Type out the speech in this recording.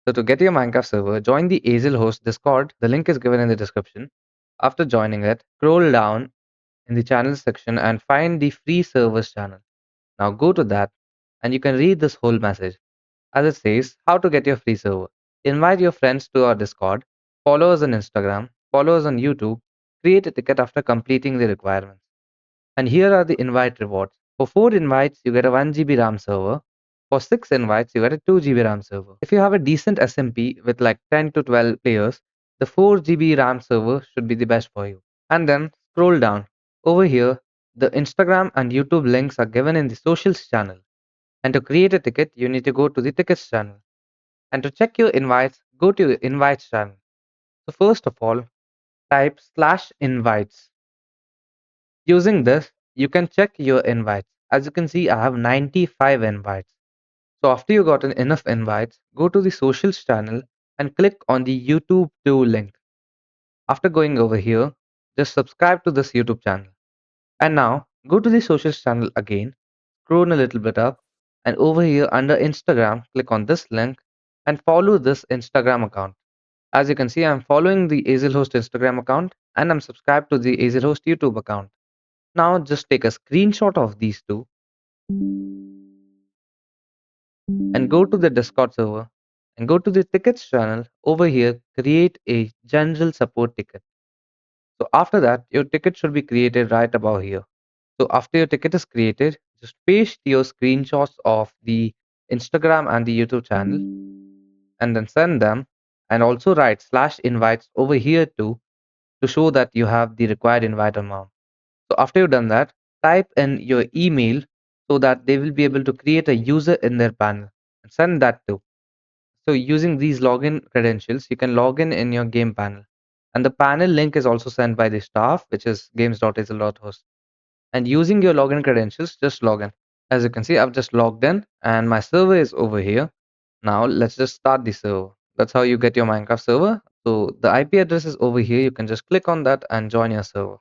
So to get your Minecraft server, join the AzelHost Discord. The link is given in the description. After joining it, scroll down in the channels section and find the free servers channel. Now go to that and you can read this whole message. As it says, how to get your free server. Invite your friends to our Discord, follow us on Instagram, follow us on YouTube, create a ticket after completing the requirements. And here are the invite rewards. For 4 invites, you get a 1 GB RAM server. For 6 invites, you get a 2 GB RAM server. If you have a decent SMP with like 10 to 12 players, the 4 GB RAM server should be the best for you. And then scroll down. Over here, the Instagram and YouTube links are given in the socials channel. And to create a ticket, you need to go to the tickets channel. And to check your invites, go to your invites channel. So first of all, type /invites. Using this, you can check your invites. As you can see, I have 95 invites. So after you gotten enough invites, go to the socials channel and click on the YouTube 2 link. After going over here, just subscribe to this YouTube channel. And now go to the socials channel again, scroll a little bit up, and over here under Instagram, click on this link and follow this Instagram account. As you can see, I'm following the AzelHost Instagram account and I'm subscribed to the AzelHost YouTube account. Now just take a screenshot of these two and go to the Discord server and go to the tickets channel. Over here, create a general support ticket. So after that, your ticket should be created right above here. So after your ticket is created, just paste your screenshots of the Instagram and the YouTube channel and then send them, and also write /invites over here too to show that you have the required invite amount. So after you've done that, type in your email so that they will be able to create a user in their panel and send that too. So using these login credentials, you can log in your game panel. And the panel link is also sent by the staff, which is games.azel.host. And using your login credentials, just log in. As you can see, I've just logged in and my server is over here. Now let's just start the server. That's how you get your Minecraft server. So the IP address is over here. You can just click on that and join your server.